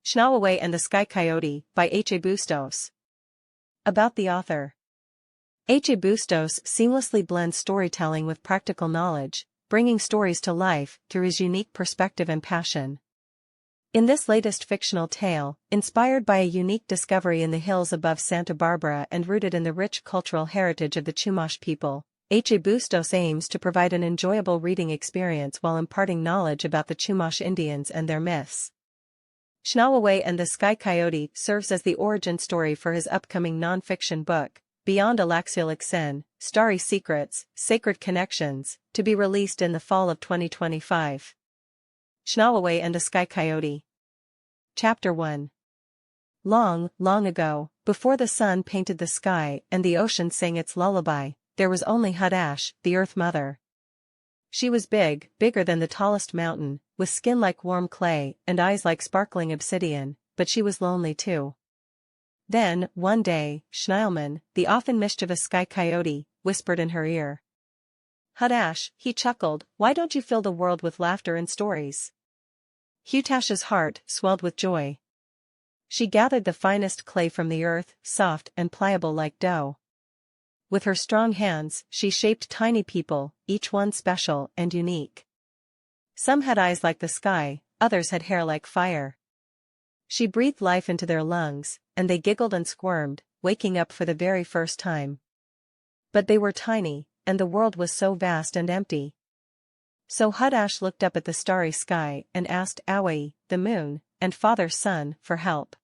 Chnawaway and the Sky Coyote, by A Bustos. About the author. A Bustos seamlessly blends storytelling with practical knowledge, bringing stories to life through his unique perspective and passion. In this latest fictional tale, inspired by a unique discovery in the hills above Santa Barbara and rooted in the rich cultural heritage of the Chumash people, A Bustos aims to provide an enjoyable reading experience while imparting knowledge about the Chumash Indians and their myths. Chnawaway and the Sky Coyote serves as the origin story for his upcoming non-fiction book, Beyond Alaxulux'en, Starry Secrets, Sacred Connections, to be released in the fall of 2025. Chnawaway and the Sky Coyote. Chapter 1. Long, long ago, before the sun painted the sky and the ocean sang its lullaby, there was only Hutash, the Earth Mother. She was big, bigger than the tallest mountain, with skin like warm clay and eyes like sparkling obsidian, but she was lonely too. Then, one day, Chnawaway, the often mischievous Sky Coyote, whispered in her ear. "Hutash," he chuckled, "why don't you fill the world with laughter and stories?" Hutash's heart swelled with joy. She gathered the finest clay from the earth, soft and pliable like dough. With her strong hands, she shaped tiny people, each one special and unique. Some had eyes like the sky, others had hair like fire. She breathed life into their lungs, and they giggled and squirmed, waking up for the very first time. But they were tiny, and the world was so vast and empty. So Hutash looked up at the starry sky and asked Awe, the moon, and Father Sun, for help.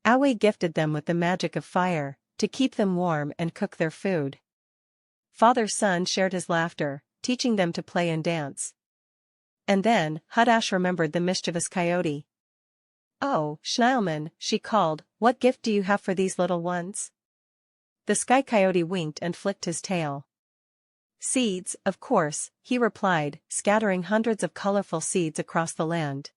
Awe gifted them with the magic of fire, to keep them warm and cook their food. Father Sun shared his laughter, teaching them to play and dance. And then, Hutash remembered the mischievous coyote. "Oh, Chnawaway," she called, "what gift do you have for these little ones?" The Sky Coyote winked and flicked his tail. "Seeds, of course," he replied, scattering hundreds of colorful seeds across the land.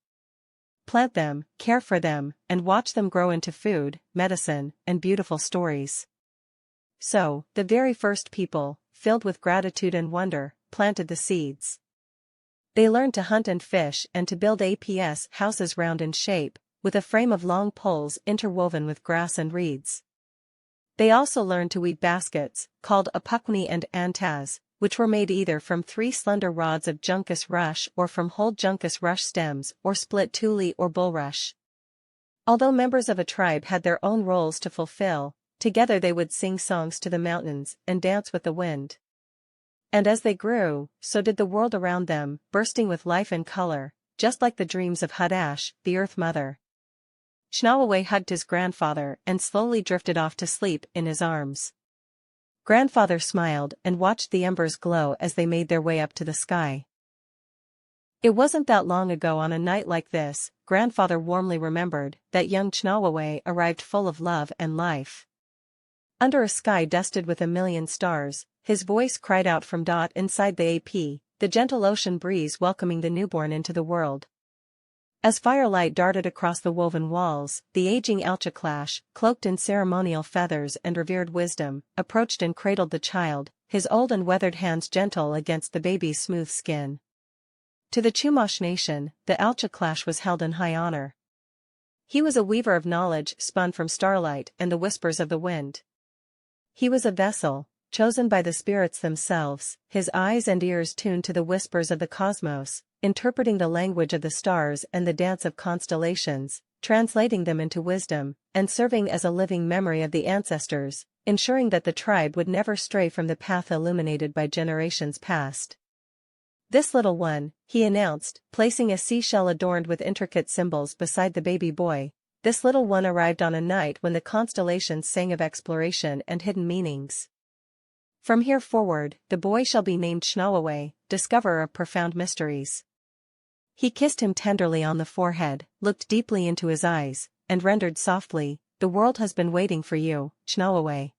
"Plant them, care for them, and watch them grow into food, medicine, and beautiful stories." So, the very first people, filled with gratitude and wonder, planted the seeds. They learned to hunt and fish and to build houses round in shape, with a frame of long poles interwoven with grass and reeds. They also learned to weave baskets, called apukni and antaz, which were made either from 3 slender rods of juncus rush or from whole juncus rush stems or split tule or bulrush. Although members of a tribe had their own roles to fulfill, together they would sing songs to the mountains and dance with the wind. And as they grew, so did the world around them, bursting with life and color, just like the dreams of Hutash, the Earth Mother. Chnawaway hugged his grandfather and slowly drifted off to sleep in his arms. Grandfather smiled and watched the embers glow as they made their way up to the sky. It wasn't that long ago on a night like this, Grandfather warmly remembered, that young Chnawaway arrived full of love and life. Under a sky dusted with a million stars, his voice cried out from inside the AP, the gentle ocean breeze welcoming the newborn into the world. As firelight darted across the woven walls, the aging Alaxulux'en, cloaked in ceremonial feathers and revered wisdom, approached and cradled the child, his old and weathered hands gentle against the baby's smooth skin. To the Chumash nation, the Alaxulux'en was held in high honor. He was a weaver of knowledge spun from starlight and the whispers of the wind. He was a vessel, chosen by the spirits themselves, his eyes and ears tuned to the whispers of the cosmos, interpreting the language of the stars and the dance of constellations, translating them into wisdom, and serving as a living memory of the ancestors, ensuring that the tribe would never stray from the path illuminated by generations past. "This little one," he announced, placing a seashell adorned with intricate symbols beside the baby boy, "this little one arrived on a night when the constellations sang of exploration and hidden meanings. From here forward, the boy shall be named Chnawaway, discoverer of profound mysteries." He kissed him tenderly on the forehead, looked deeply into his eyes, and rendered softly, "The world has been waiting for you, Chnawaway."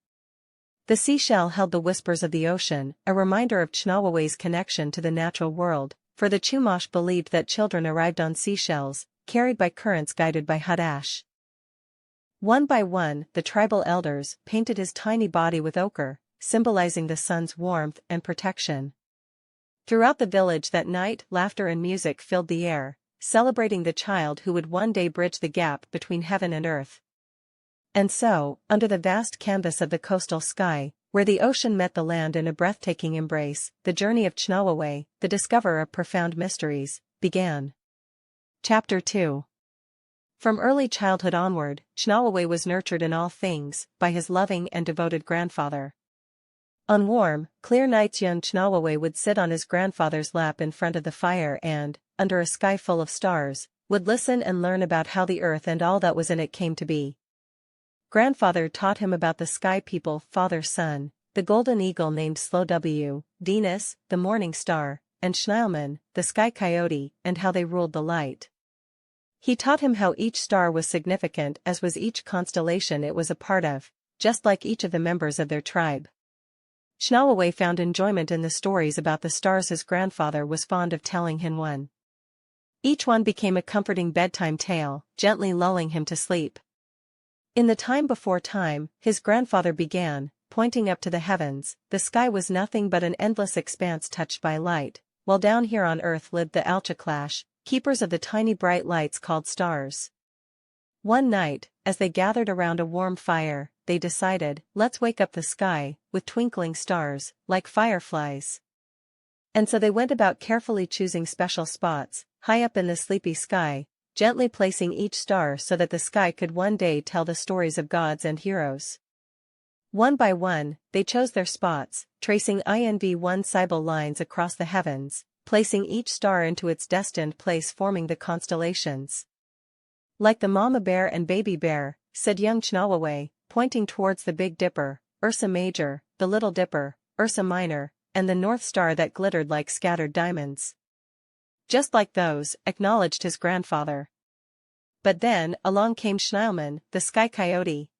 The seashell held the whispers of the ocean, a reminder of Chnawaway's connection to the natural world, for the Chumash believed that children arrived on seashells, carried by currents guided by Hutash. One by one, the tribal elders painted his tiny body with ochre, symbolizing the sun's warmth and protection. Throughout the village that night, laughter and music filled the air, celebrating the child who would one day bridge the gap between heaven and earth. And so, under the vast canvas of the coastal sky, where the ocean met the land in a breathtaking embrace, the journey of Chnawaway, the discoverer of profound mysteries, began. Chapter 2. From early childhood onward, Chnawaway was nurtured in all things by his loving and devoted grandfather. On warm, clear nights young Chnawaway would sit on his grandfather's lap in front of the fire and, under a sky full of stars, would listen and learn about how the earth and all that was in it came to be. Grandfather taught him about the sky people, father-son, the golden eagle named Slow W, Venus, the morning star, and Chnawaway, the sky coyote, and how they ruled the light. He taught him how each star was significant, as was each constellation it was a part of, just like each of the members of their tribe. Chnawaway found enjoyment in the stories about the stars his grandfather was fond of telling him. Each one became a comforting bedtime tale, gently lulling him to sleep. In the time before time, his grandfather began, pointing up to the heavens, the sky was nothing but an endless expanse touched by light, while down here on earth lived the Alaxulux'en, keepers of the tiny bright lights called stars. One night, as they gathered around a warm fire, they decided, let's wake up the sky, with twinkling stars, like fireflies. And so they went about carefully choosing special spots, high up in the sleepy sky, gently placing each star so that the sky could one day tell the stories of gods and heroes. One by one, they chose their spots, tracing INV1 Cybele lines across the heavens, placing each star into its destined place, forming the constellations. Like the mama bear and baby bear, said young Chnawaway, pointing towards the Big Dipper, Ursa Major, the Little Dipper, Ursa Minor, and the North Star that glittered like scattered diamonds. Just like those, acknowledged his grandfather. But then, along came Chnawaway, the Sky Coyote.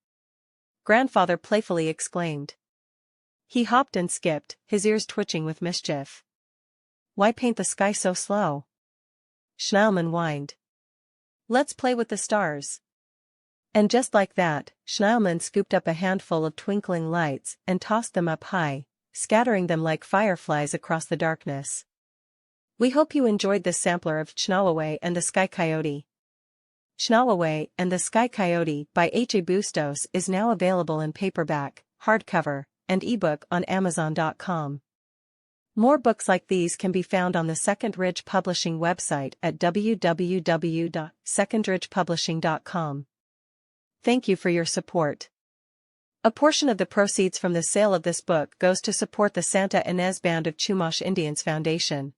Grandfather playfully exclaimed. He hopped and skipped, his ears twitching with mischief. Why paint the sky so slow? Chnawaway whined. Let's play with the stars. And just like that, Chnawaway scooped up a handful of twinkling lights and tossed them up high, scattering them like fireflies across the darkness. We hope you enjoyed this sampler of Chnawaway and the Sky Coyote. Chnawaway and the Sky Coyote by A Bustos is now available in paperback, hardcover, and ebook on Amazon.com. More books like these can be found on the Second Ridge Publishing website at www.secondridgepublishing.com. Thank you for your support. A portion of the proceeds from the sale of this book goes to support the Santa Ynez Band of Chumash Indians Foundation.